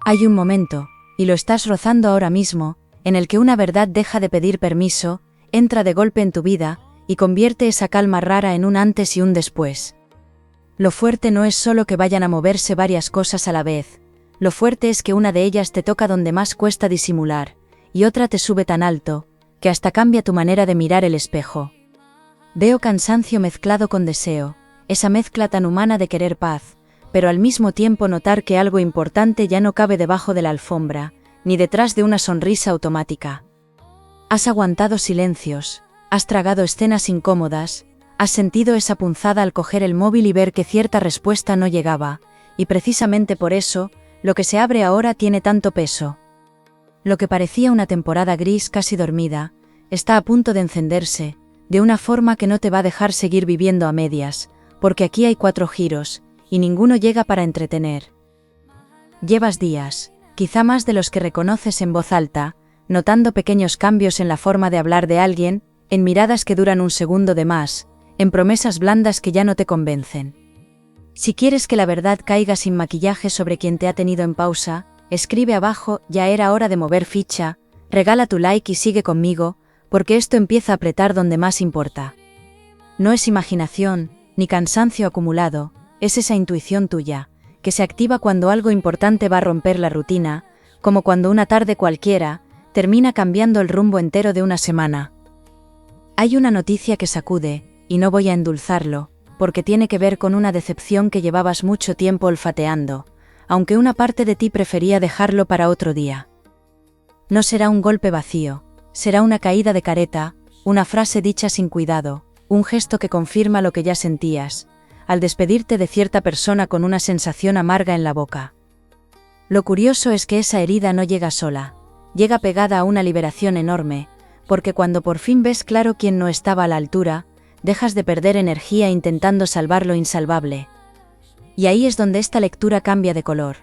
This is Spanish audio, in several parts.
Hay un momento, y lo estás rozando ahora mismo, en el que una verdad deja de pedir permiso, entra de golpe en tu vida, y convierte esa calma rara en un antes y un después. Lo fuerte no es solo que vayan a moverse varias cosas a la vez, lo fuerte es que una de ellas te toca donde más cuesta disimular, y otra te sube tan alto, que hasta cambia tu manera de mirar el espejo. Veo cansancio mezclado con deseo, esa mezcla tan humana de querer paz, pero al mismo tiempo notar que algo importante ya no cabe debajo de la alfombra, ni detrás de una sonrisa automática. Has aguantado silencios, has tragado escenas incómodas, has sentido esa punzada al coger el móvil y ver que cierta respuesta no llegaba, y precisamente por eso, lo que se abre ahora tiene tanto peso. Lo que parecía una temporada gris casi dormida, está a punto de encenderse, de una forma que no te va a dejar seguir viviendo a medias, porque aquí hay 4 giros, y ninguno llega para entretener. Llevas días, quizá más de los que reconoces en voz alta, notando pequeños cambios en la forma de hablar de alguien, en miradas que duran un segundo de más, en promesas blandas que ya no te convencen. Si quieres que la verdad caiga sin maquillaje sobre quien te ha tenido en pausa, escribe abajo, ya era hora de mover ficha, regala tu like y sigue conmigo, porque esto empieza a apretar donde más importa. No es imaginación, ni cansancio acumulado, es esa intuición tuya, que se activa cuando algo importante va a romper la rutina, como cuando una tarde cualquiera, termina cambiando el rumbo entero de una semana. Hay una noticia que sacude, y no voy a endulzarlo, porque tiene que ver con una decepción que llevabas mucho tiempo olfateando, aunque una parte de ti prefería dejarlo para otro día. No será un golpe vacío, será una caída de careta, una frase dicha sin cuidado, un gesto que confirma lo que ya sentías, al despedirte de cierta persona con una sensación amarga en la boca. Lo curioso es que esa herida no llega sola, llega pegada a una liberación enorme, porque cuando por fin ves claro quién no estaba a la altura, dejas de perder energía intentando salvar lo insalvable. Y ahí es donde esta lectura cambia de color,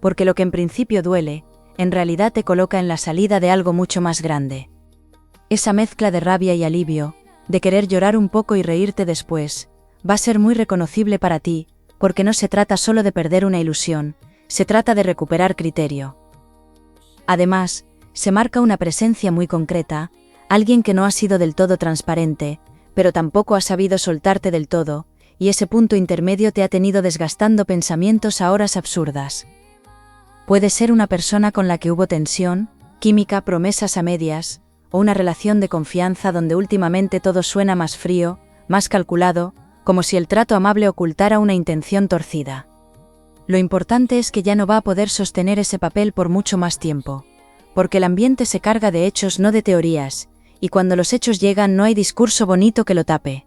porque lo que en principio duele, en realidad te coloca en la salida de algo mucho más grande. Esa mezcla de rabia y alivio, de querer llorar un poco y reírte después, va a ser muy reconocible para ti, porque no se trata solo de perder una ilusión, se trata de recuperar criterio. Además, se marca una presencia muy concreta, alguien que no ha sido del todo transparente, pero tampoco ha sabido soltarte del todo, y ese punto intermedio te ha tenido desgastando pensamientos a horas absurdas. Puede ser una persona con la que hubo tensión, química, promesas a medias, o una relación de confianza donde últimamente todo suena más frío, más calculado, como si el trato amable ocultara una intención torcida. Lo importante es que ya no va a poder sostener ese papel por mucho más tiempo, porque el ambiente se carga de hechos, no de teorías, y cuando los hechos llegan no hay discurso bonito que lo tape.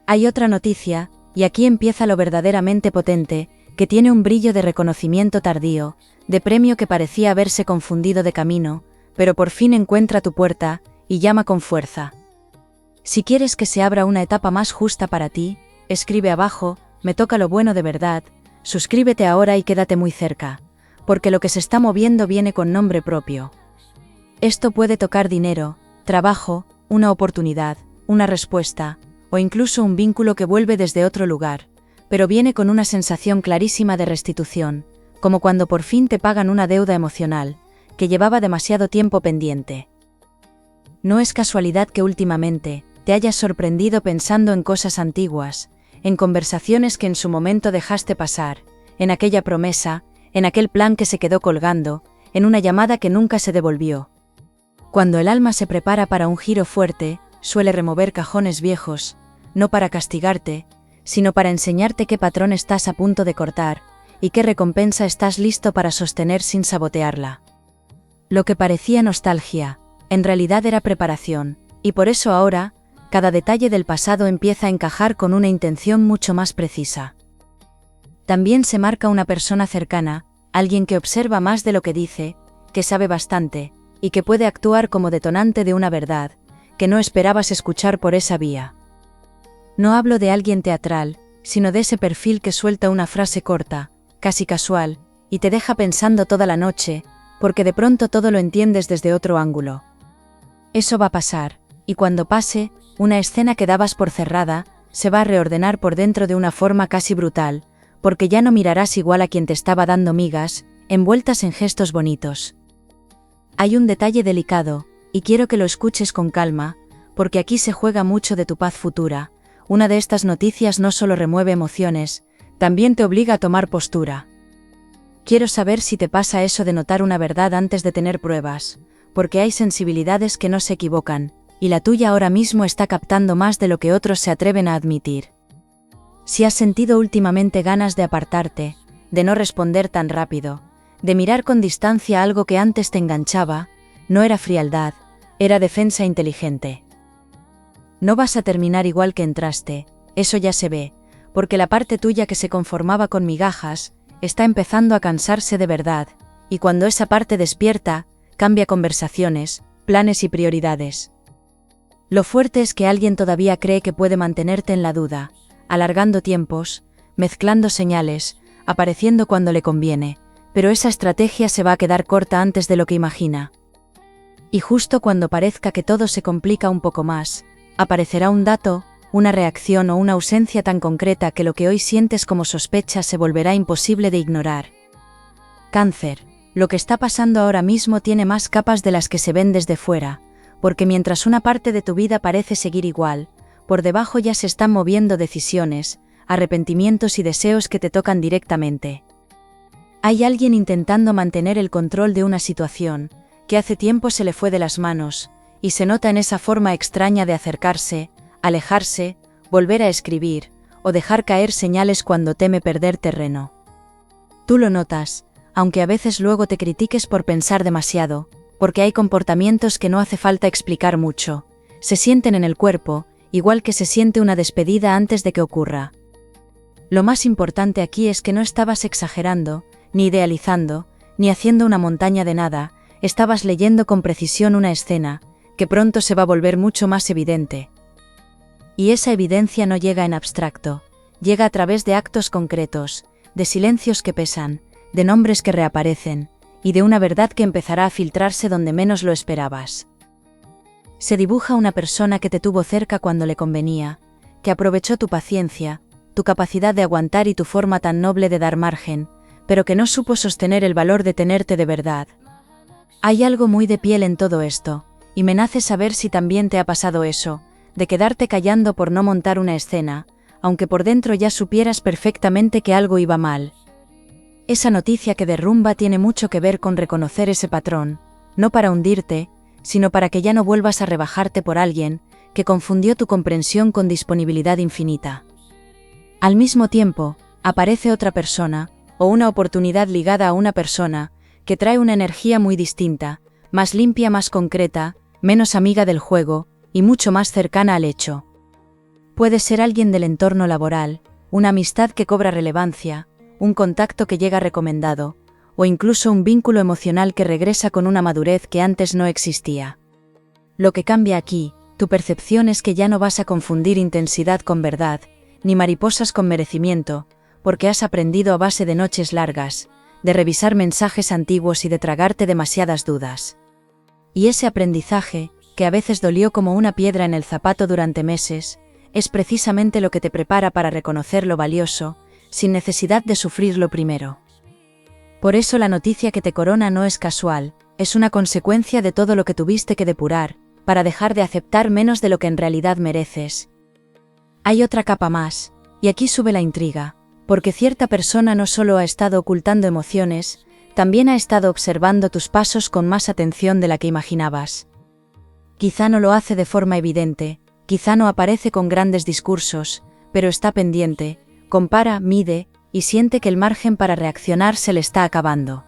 Hay otra noticia, y aquí empieza lo verdaderamente potente, que tiene un brillo de reconocimiento tardío, de premio que parecía haberse confundido de camino, pero por fin encuentra tu puerta, y llama con fuerza. Si quieres que se abra una etapa más justa para ti, escribe abajo, me toca lo bueno de verdad, suscríbete ahora y quédate muy cerca, porque lo que se está moviendo viene con nombre propio. Esto puede tocar dinero, trabajo, una oportunidad, una respuesta, o incluso un vínculo que vuelve desde otro lugar, pero viene con una sensación clarísima de restitución, como cuando por fin te pagan una deuda emocional, que llevaba demasiado tiempo pendiente. No es casualidad que últimamente te hayas sorprendido pensando en cosas antiguas, en conversaciones que en su momento dejaste pasar, en aquella promesa, en aquel plan que se quedó colgando, en una llamada que nunca se devolvió. Cuando el alma se prepara para un giro fuerte, suele remover cajones viejos, no para castigarte, sino para enseñarte qué patrón estás a punto de cortar, y qué recompensa estás listo para sostener sin sabotearla. Lo que parecía nostalgia, en realidad era preparación, y por eso ahora, cada detalle del pasado empieza a encajar con una intención mucho más precisa. También se marca una persona cercana, alguien que observa más de lo que dice, que sabe bastante, y que puede actuar como detonante de una verdad, que no esperabas escuchar por esa vía. No hablo de alguien teatral, sino de ese perfil que suelta una frase corta, casi casual, y te deja pensando toda la noche, porque de pronto todo lo entiendes desde otro ángulo. Eso va a pasar, y cuando pase, una escena que dabas por cerrada, se va a reordenar por dentro de una forma casi brutal, porque ya no mirarás igual a quien te estaba dando migas, envueltas en gestos bonitos. Hay un detalle delicado, y quiero que lo escuches con calma, porque aquí se juega mucho de tu paz futura. Una de estas noticias no solo remueve emociones, también te obliga a tomar postura. Quiero saber si te pasa eso de notar una verdad antes de tener pruebas, porque hay sensibilidades que no se equivocan, y la tuya ahora mismo está captando más de lo que otros se atreven a admitir. Si has sentido últimamente ganas de apartarte, de no responder tan rápido, de mirar con distancia algo que antes te enganchaba, no era frialdad, era defensa inteligente. No vas a terminar igual que entraste, eso ya se ve, porque la parte tuya que se conformaba con migajas, está empezando a cansarse de verdad, y cuando esa parte despierta, cambia conversaciones, planes y prioridades. Lo fuerte es que alguien todavía cree que puede mantenerte en la duda, alargando tiempos, mezclando señales, apareciendo cuando le conviene, pero esa estrategia se va a quedar corta antes de lo que imagina. Y justo cuando parezca que todo se complica un poco más, aparecerá un dato, una reacción o una ausencia tan concreta que lo que hoy sientes como sospecha se volverá imposible de ignorar. Cáncer, lo que está pasando ahora mismo tiene más capas de las que se ven desde fuera, porque mientras una parte de tu vida parece seguir igual, por debajo ya se están moviendo decisiones, arrepentimientos y deseos que te tocan directamente. Hay alguien intentando mantener el control de una situación, que hace tiempo se le fue de las manos, y se nota en esa forma extraña de acercarse, alejarse, volver a escribir, o dejar caer señales cuando teme perder terreno. Tú lo notas, aunque a veces luego te critiques por pensar demasiado, porque hay comportamientos que no hace falta explicar mucho, se sienten en el cuerpo, igual que se siente una despedida antes de que ocurra. Lo más importante aquí es que no estabas exagerando, ni idealizando, ni haciendo una montaña de nada, estabas leyendo con precisión una escena, que pronto se va a volver mucho más evidente. Y esa evidencia no llega en abstracto, llega a través de actos concretos, de silencios que pesan, de nombres que reaparecen, y de una verdad que empezará a filtrarse donde menos lo esperabas. Se dibuja una persona que te tuvo cerca cuando le convenía, que aprovechó tu paciencia, tu capacidad de aguantar y tu forma tan noble de dar margen, pero que no supo sostener el valor de tenerte de verdad. Hay algo muy de piel en todo esto, y me nace saber si también te ha pasado eso, de quedarte callando por no montar una escena, aunque por dentro ya supieras perfectamente que algo iba mal. Esa noticia que derrumba tiene mucho que ver con reconocer ese patrón, no para hundirte, sino para que ya no vuelvas a rebajarte por alguien que confundió tu comprensión con disponibilidad infinita. Al mismo tiempo, aparece otra persona, o una oportunidad ligada a una persona, que trae una energía muy distinta, más limpia, más concreta, menos amiga del juego, y mucho más cercana al hecho. Puede ser alguien del entorno laboral, una amistad que cobra relevancia, un contacto que llega recomendado, o incluso un vínculo emocional que regresa con una madurez que antes no existía. Lo que cambia aquí, tu percepción es que ya no vas a confundir intensidad con verdad, ni mariposas con merecimiento, porque has aprendido a base de noches largas, de revisar mensajes antiguos y de tragarte demasiadas dudas. Y ese aprendizaje, que a veces dolió como una piedra en el zapato durante meses, es precisamente lo que te prepara para reconocer lo valioso, sin necesidad de sufrirlo primero. Por eso la noticia que te corona no es casual, es una consecuencia de todo lo que tuviste que depurar, para dejar de aceptar menos de lo que en realidad mereces. Hay otra capa más, y aquí sube la intriga, porque cierta persona no solo ha estado ocultando emociones, también ha estado observando tus pasos con más atención de la que imaginabas. Quizá no lo hace de forma evidente, quizá no aparece con grandes discursos, pero está pendiente, compara, mide, y siente que el margen para reaccionar se le está acabando.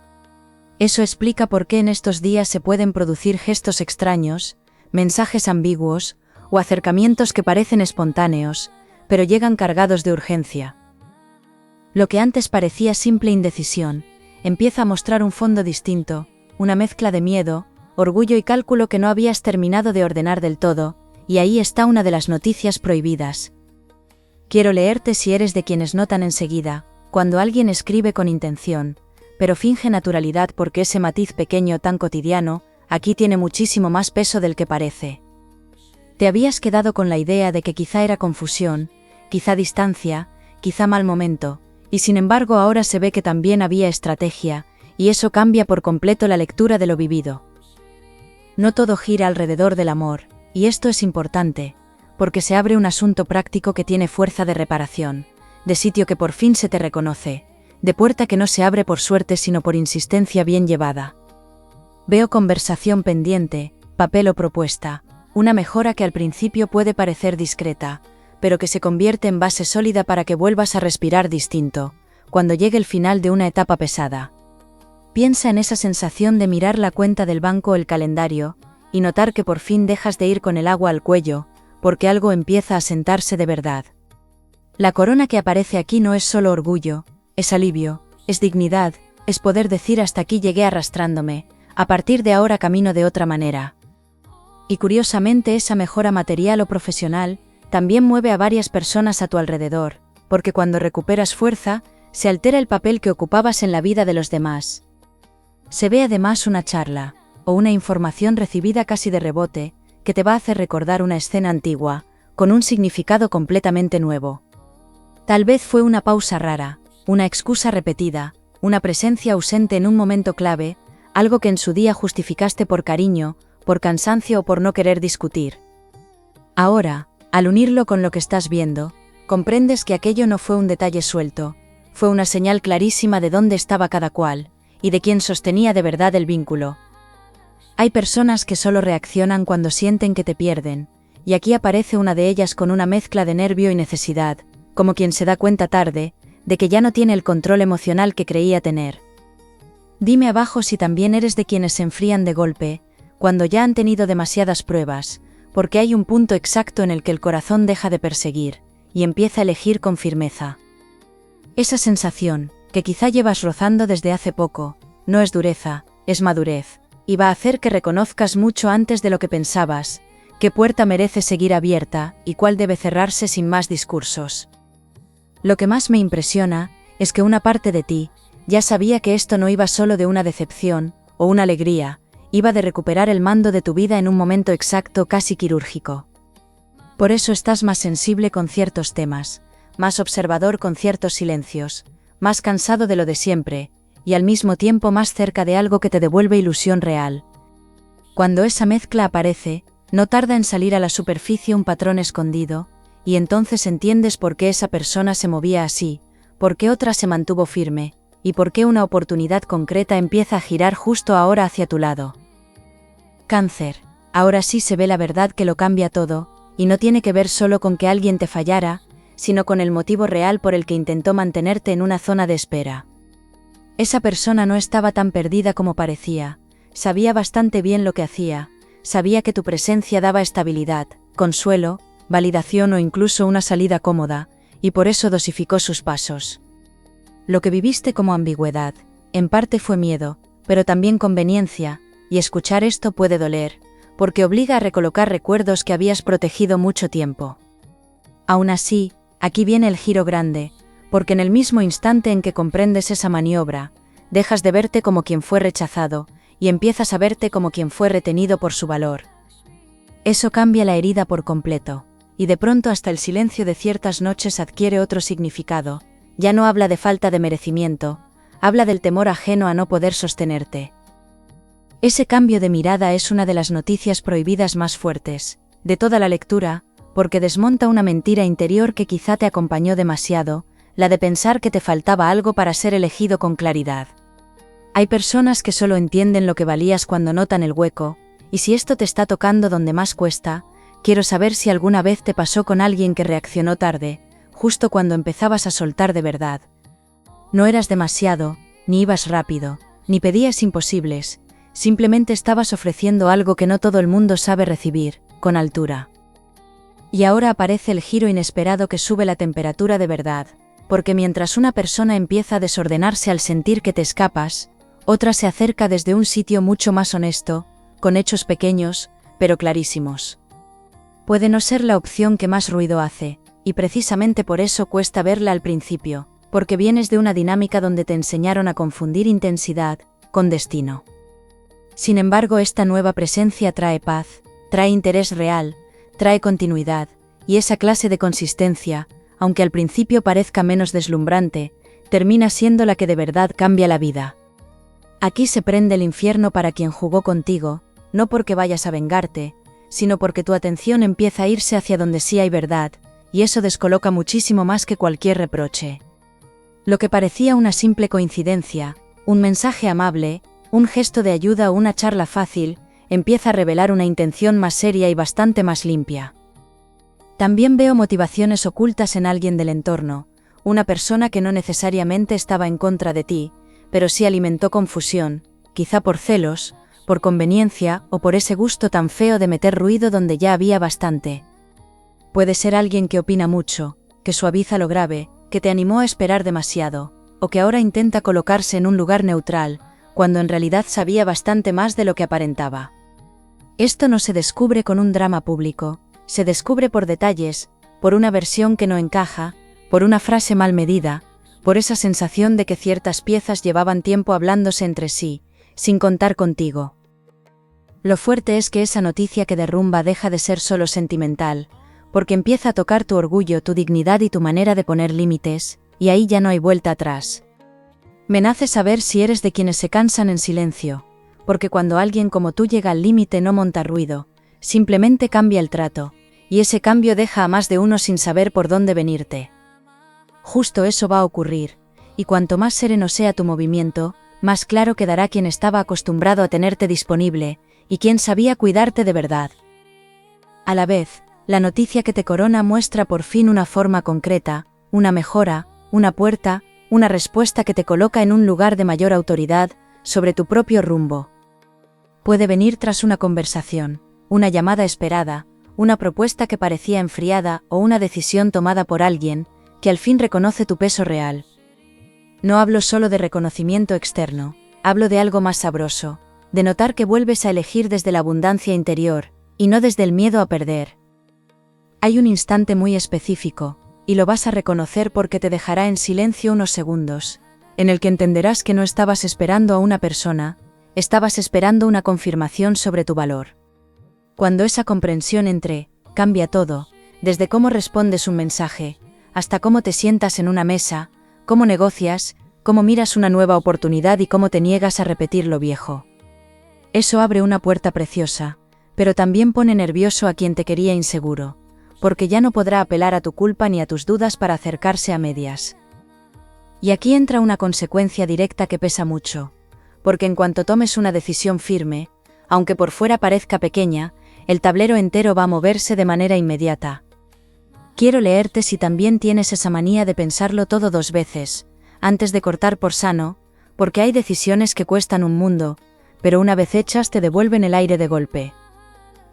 Eso explica por qué en estos días se pueden producir gestos extraños, mensajes ambiguos, o acercamientos que parecen espontáneos, pero llegan cargados de urgencia. Lo que antes parecía simple indecisión, empieza a mostrar un fondo distinto, una mezcla de miedo, orgullo y cálculo que no habías terminado de ordenar del todo, y ahí está una de las noticias prohibidas. Quiero leerte si eres de quienes notan enseguida, cuando alguien escribe con intención, pero finge naturalidad porque ese matiz pequeño tan cotidiano, aquí tiene muchísimo más peso del que parece. Te habías quedado con la idea de que quizá era confusión, quizá distancia, quizá mal momento, y sin embargo ahora se ve que también había estrategia, y eso cambia por completo la lectura de lo vivido. No todo gira alrededor del amor, y esto es importante, porque se abre un asunto práctico que tiene fuerza de reparación, de sitio que por fin se te reconoce, de puerta que no se abre por suerte sino por insistencia bien llevada. Veo conversación pendiente, papel o propuesta, una mejora que al principio puede parecer discreta, pero que se convierte en base sólida para que vuelvas a respirar distinto, cuando llegue el final de una etapa pesada. Piensa en esa sensación de mirar la cuenta del banco o el calendario, y notar que por fin dejas de ir con el agua al cuello, porque algo empieza a sentarse de verdad. La corona que aparece aquí no es solo orgullo, es alivio, es dignidad, es poder decir hasta aquí llegué arrastrándome, a partir de ahora camino de otra manera. Y curiosamente esa mejora material o profesional también mueve a varias personas a tu alrededor, porque cuando recuperas fuerza, se altera el papel que ocupabas en la vida de los demás. Se ve además una charla, o una información recibida casi de rebote, que te va a hacer recordar una escena antigua, con un significado completamente nuevo. Tal vez fue una pausa rara, una excusa repetida, una presencia ausente en un momento clave, algo que en su día justificaste por cariño, por cansancio o por no querer discutir. Ahora, al unirlo con lo que estás viendo, comprendes que aquello no fue un detalle suelto, fue una señal clarísima de dónde estaba cada cual, y de quién sostenía de verdad el vínculo. Hay personas que solo reaccionan cuando sienten que te pierden, y aquí aparece una de ellas con una mezcla de nervio y necesidad, como quien se da cuenta tarde, de que ya no tiene el control emocional que creía tener. Dime abajo si también eres de quienes se enfrían de golpe, cuando ya han tenido demasiadas pruebas, porque hay un punto exacto en el que el corazón deja de perseguir, y empieza a elegir con firmeza. Esa sensación, que quizá llevas rozando desde hace poco, no es dureza, es madurez, y va a hacer que reconozcas mucho antes de lo que pensabas, qué puerta merece seguir abierta y cuál debe cerrarse sin más discursos. Lo que más me impresiona es que una parte de ti ya sabía que esto no iba solo de una decepción o una alegría, iba de recuperar el mando de tu vida en un momento exacto casi quirúrgico. Por eso estás más sensible con ciertos temas, más observador con ciertos silencios, más cansado de lo de siempre, y al mismo tiempo más cerca de algo que te devuelve ilusión real. Cuando esa mezcla aparece, no tarda en salir a la superficie un patrón escondido, y entonces entiendes por qué esa persona se movía así, por qué otra se mantuvo firme, y por qué una oportunidad concreta empieza a girar justo ahora hacia tu lado. Cáncer, ahora sí se ve la verdad que lo cambia todo, y no tiene que ver solo con que alguien te fallara, sino con el motivo real por el que intentó mantenerte en una zona de espera. Esa persona no estaba tan perdida como parecía, sabía bastante bien lo que hacía, sabía que tu presencia daba estabilidad, consuelo, validación o incluso una salida cómoda, y por eso dosificó sus pasos. Lo que viviste como ambigüedad, en parte fue miedo, pero también conveniencia, y escuchar esto puede doler, porque obliga a recolocar recuerdos que habías protegido mucho tiempo. Aún así, aquí viene el giro grande, porque en el mismo instante en que comprendes esa maniobra, dejas de verte como quien fue rechazado, y empiezas a verte como quien fue retenido por su valor. Eso cambia la herida por completo, y de pronto hasta el silencio de ciertas noches adquiere otro significado, ya no habla de falta de merecimiento, habla del temor ajeno a no poder sostenerte. Ese cambio de mirada es una de las noticias prohibidas más fuertes, de toda la lectura, porque desmonta una mentira interior que quizá te acompañó demasiado, la de pensar que te faltaba algo para ser elegido con claridad. Hay personas que solo entienden lo que valías cuando notan el hueco, y si esto te está tocando donde más cuesta, quiero saber si alguna vez te pasó con alguien que reaccionó tarde, justo cuando empezabas a soltar de verdad. No eras demasiado, ni ibas rápido, ni pedías imposibles, simplemente estabas ofreciendo algo que no todo el mundo sabe recibir, con altura. Y ahora aparece el giro inesperado que sube la temperatura de verdad, porque mientras una persona empieza a desordenarse al sentir que te escapas, otra se acerca desde un sitio mucho más honesto, con hechos pequeños, pero clarísimos. Puede no ser la opción que más ruido hace, y precisamente por eso cuesta verla al principio, porque vienes de una dinámica donde te enseñaron a confundir intensidad con destino. Sin embargo, esta nueva presencia trae paz, trae interés real, trae continuidad, y esa clase de consistencia, aunque al principio parezca menos deslumbrante, termina siendo la que de verdad cambia la vida. Aquí se prende el infierno para quien jugó contigo, no porque vayas a vengarte, sino porque tu atención empieza a irse hacia donde sí hay verdad, y eso descoloca muchísimo más que cualquier reproche. Lo que parecía una simple coincidencia, un mensaje amable, un gesto de ayuda o una charla fácil, empieza a revelar una intención más seria y bastante más limpia. También veo motivaciones ocultas en alguien del entorno, una persona que no necesariamente estaba en contra de ti, pero sí alimentó confusión, quizá por celos, por conveniencia o por ese gusto tan feo de meter ruido donde ya había bastante. Puede ser alguien que opina mucho, que suaviza lo grave, que te animó a esperar demasiado, o que ahora intenta colocarse en un lugar neutral, cuando en realidad sabía bastante más de lo que aparentaba. Esto no se descubre con un drama público, se descubre por detalles, por una versión que no encaja, por una frase mal medida, por esa sensación de que ciertas piezas llevaban tiempo hablándose entre sí, sin contar contigo. Lo fuerte es que esa noticia que derrumba deja de ser solo sentimental, porque empieza a tocar tu orgullo, tu dignidad y tu manera de poner límites, y ahí ya no hay vuelta atrás. Me nace saber si eres de quienes se cansan en silencio, porque cuando alguien como tú llega al límite no monta ruido, simplemente cambia el trato, y ese cambio deja a más de uno sin saber por dónde venirte. Justo eso va a ocurrir, y cuanto más sereno sea tu movimiento, más claro quedará quién estaba acostumbrado a tenerte disponible, y quién sabía cuidarte de verdad. A la vez, la noticia que te corona muestra por fin una forma concreta, una mejora, una puerta, una respuesta que te coloca en un lugar de mayor autoridad, sobre tu propio rumbo. Puede venir tras una conversación, una llamada esperada, una propuesta que parecía enfriada o una decisión tomada por alguien, que al fin reconoce tu peso real. No hablo solo de reconocimiento externo, hablo de algo más sabroso, de notar que vuelves a elegir desde la abundancia interior, y no desde el miedo a perder. Hay un instante muy específico, y lo vas a reconocer porque te dejará en silencio unos segundos, en el que entenderás que no estabas esperando a una persona, estabas esperando una confirmación sobre tu valor. Cuando esa comprensión entre, cambia todo, desde cómo respondes un mensaje, hasta cómo te sientas en una mesa, cómo negocias, cómo miras una nueva oportunidad y cómo te niegas a repetir lo viejo. Eso abre una puerta preciosa, pero también pone nervioso a quien te quería inseguro, porque ya no podrá apelar a tu culpa ni a tus dudas para acercarse a medias. Y aquí entra una consecuencia directa que pesa mucho, porque en cuanto tomes una decisión firme, aunque por fuera parezca pequeña, el tablero entero va a moverse de manera inmediata. Quiero leerte si también tienes esa manía de pensarlo todo 2 veces, antes de cortar por sano, porque hay decisiones que cuestan un mundo, pero una vez hechas te devuelven el aire de golpe.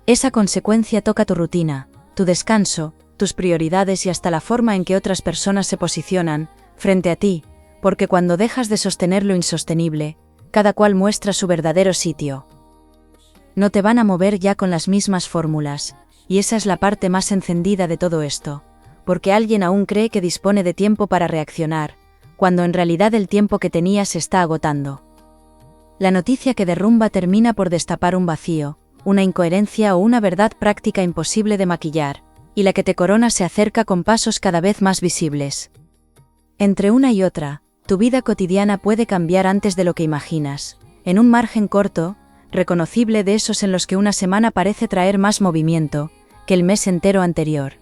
Esa consecuencia toca tu rutina, tu descanso, tus prioridades y hasta la forma en que otras personas se posicionan frente a ti, porque cuando dejas de sostener lo insostenible, cada cual muestra su verdadero sitio. No te van a mover ya con las mismas fórmulas, y esa es la parte más encendida de todo esto, porque alguien aún cree que dispone de tiempo para reaccionar, cuando en realidad el tiempo que tenía se está agotando. La noticia que derrumba termina por destapar un vacío, una incoherencia o una verdad práctica imposible de maquillar, y la que te corona se acerca con pasos cada vez más visibles. Entre una y otra, tu vida cotidiana puede cambiar antes de lo que imaginas, en un margen corto, reconocible de esos en los que una semana parece traer más movimiento que el mes entero anterior.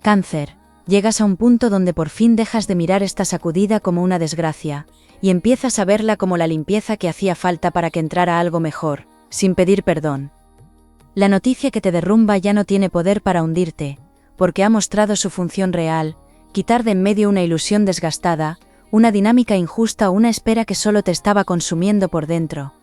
Cáncer, llegas a un punto donde por fin dejas de mirar esta sacudida como una desgracia, y empiezas a verla como la limpieza que hacía falta para que entrara algo mejor, sin pedir perdón. La noticia que te derrumba ya no tiene poder para hundirte, porque ha mostrado su función real, quitar de en medio una ilusión desgastada, una dinámica injusta o una espera que solo te estaba consumiendo por dentro.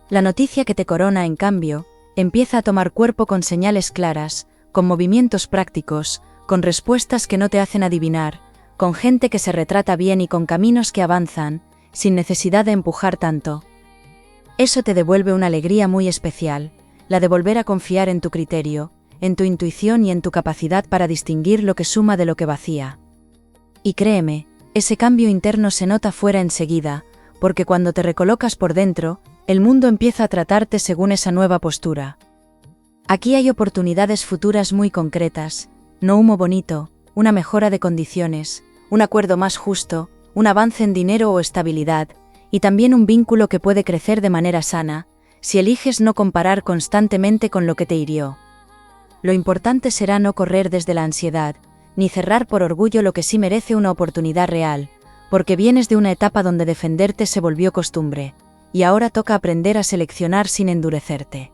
La noticia que te corona, en cambio, empieza a tomar cuerpo con señales claras, con movimientos prácticos, con respuestas que no te hacen adivinar, con gente que se retrata bien y con caminos que avanzan, sin necesidad de empujar tanto. Eso te devuelve una alegría muy especial, la de volver a confiar en tu criterio, en tu intuición y en tu capacidad para distinguir lo que suma de lo que vacía. Y créeme, ese cambio interno se nota fuera enseguida, porque cuando te recolocas por dentro, el mundo empieza a tratarte según esa nueva postura. Aquí hay oportunidades futuras muy concretas, no humo bonito, una mejora de condiciones, un acuerdo más justo, un avance en dinero o estabilidad, y también un vínculo que puede crecer de manera sana, si eliges no comparar constantemente con lo que te hirió. Lo importante será no correr desde la ansiedad, ni cerrar por orgullo lo que sí merece una oportunidad real, porque vienes de una etapa donde defenderte se volvió costumbre, y ahora toca aprender a seleccionar sin endurecerte.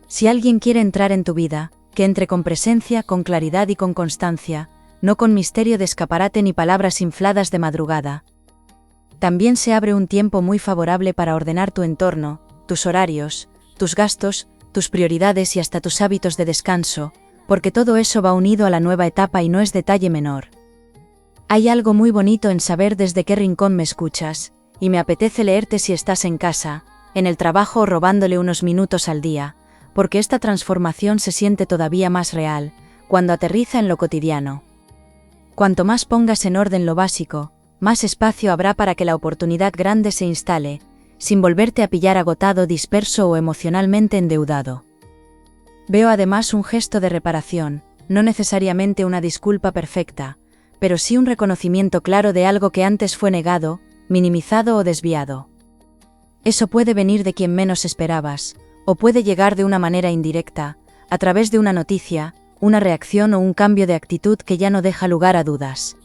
Si alguien quiere entrar en tu vida, que entre con presencia, con claridad y con constancia, no con misterio de escaparate ni palabras infladas de madrugada. También se abre un tiempo muy favorable para ordenar tu entorno, tus horarios, tus gastos, tus prioridades y hasta tus hábitos de descanso, porque todo eso va unido a la nueva etapa y no es detalle menor. Hay algo muy bonito en saber desde qué rincón me escuchas, y me apetece leerte si estás en casa, en el trabajo o robándole unos minutos al día, porque esta transformación se siente todavía más real, cuando aterriza en lo cotidiano. Cuanto más pongas en orden lo básico, más espacio habrá para que la oportunidad grande se instale, sin volverte a pillar agotado, disperso o emocionalmente endeudado. Veo además un gesto de reparación, no necesariamente una disculpa perfecta, pero sí un reconocimiento claro de algo que antes fue negado, minimizado o desviado. Eso puede venir de quien menos esperabas, o puede llegar de una manera indirecta, a través de una noticia, una reacción o un cambio de actitud que ya no deja lugar a dudas.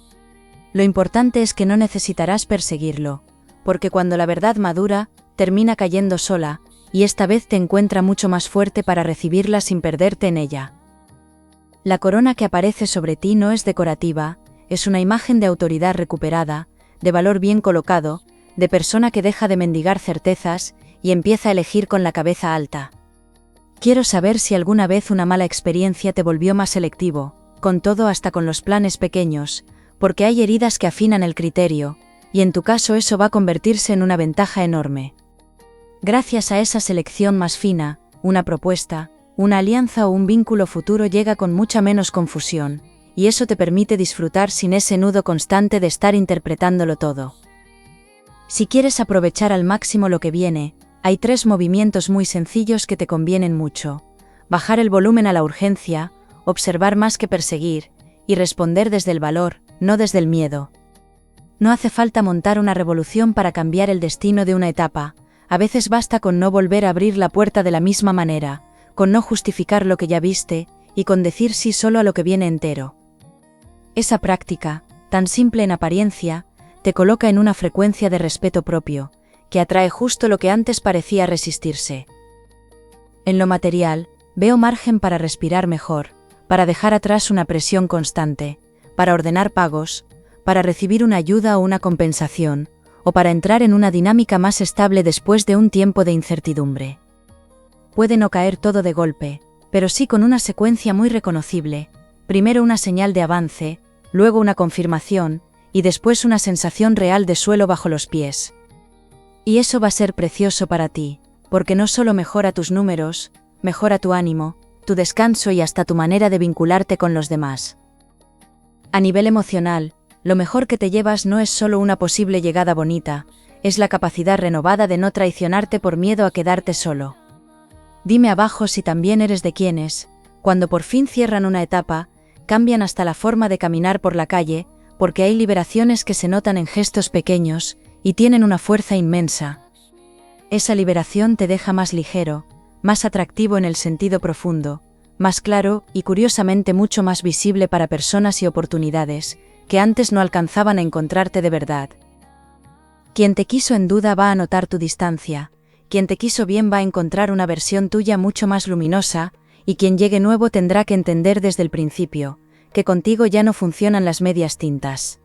Lo importante es que no necesitarás perseguirlo, porque cuando la verdad madura, termina cayendo sola, y esta vez te encuentra mucho más fuerte para recibirla sin perderte en ella. La corona que aparece sobre ti no es decorativa, es una imagen de autoridad recuperada, de valor bien colocado, de persona que deja de mendigar certezas y empieza a elegir con la cabeza alta. Quiero saber si alguna vez una mala experiencia te volvió más selectivo, con todo hasta con los planes pequeños, porque hay heridas que afinan el criterio, y en tu caso eso va a convertirse en una ventaja enorme. Gracias a esa selección más fina, una propuesta, una alianza o un vínculo futuro llega con mucha menos confusión, y eso te permite disfrutar sin ese nudo constante de estar interpretándolo todo. Si quieres aprovechar al máximo lo que viene, hay 3 movimientos muy sencillos que te convienen mucho: bajar el volumen a la urgencia, observar más que perseguir, y responder desde el valor, no desde el miedo. No hace falta montar una revolución para cambiar el destino de una etapa, a veces basta con no volver a abrir la puerta de la misma manera, con no justificar lo que ya viste, y con decir sí solo a lo que viene entero. Esa práctica, tan simple en apariencia, te coloca en una frecuencia de respeto propio, que atrae justo lo que antes parecía resistirse. En lo material, veo margen para respirar mejor, para dejar atrás una presión constante, para ordenar pagos, para recibir una ayuda o una compensación, o para entrar en una dinámica más estable después de un tiempo de incertidumbre. Puede no caer todo de golpe, pero sí con una secuencia muy reconocible, primero una señal de avance, luego una confirmación, y después una sensación real de suelo bajo los pies. Y eso va a ser precioso para ti, porque no solo mejora tus números, mejora tu ánimo, tu descanso y hasta tu manera de vincularte con los demás. A nivel emocional, lo mejor que te llevas no es solo una posible llegada bonita, es la capacidad renovada de no traicionarte por miedo a quedarte solo. Dime abajo si también eres de quienes, cuando por fin cierran una etapa, cambian hasta la forma de caminar por la calle, porque hay liberaciones que se notan en gestos pequeños, y tienen una fuerza inmensa. Esa liberación te deja más ligero, más atractivo en el sentido profundo, más claro y curiosamente mucho más visible para personas y oportunidades, que antes no alcanzaban a encontrarte de verdad. Quien te quiso en duda va a notar tu distancia, quien te quiso bien va a encontrar una versión tuya mucho más luminosa, y quien llegue nuevo tendrá que entender desde el principio, que contigo ya no funcionan las medias tintas.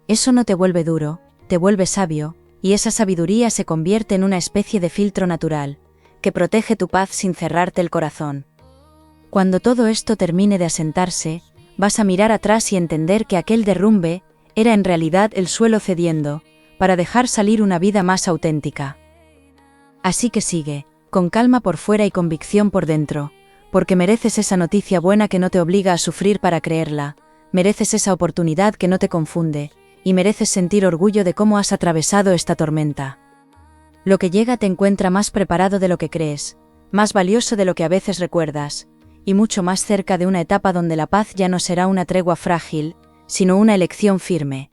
Eso no te vuelve duro, te vuelve sabio, y esa sabiduría se convierte en una especie de filtro natural, que protege tu paz sin cerrarte el corazón. Cuando todo esto termine de asentarse, vas a mirar atrás y entender que aquel derrumbe era en realidad el suelo cediendo, para dejar salir una vida más auténtica. Así que sigue, con calma por fuera y convicción por dentro, porque mereces esa noticia buena que no te obliga a sufrir para creerla, mereces esa oportunidad que no te confunde, y mereces sentir orgullo de cómo has atravesado esta tormenta. Lo que llega te encuentra más preparado de lo que crees, más valioso de lo que a veces recuerdas, y mucho más cerca de una etapa donde la paz ya no será una tregua frágil, sino una elección firme.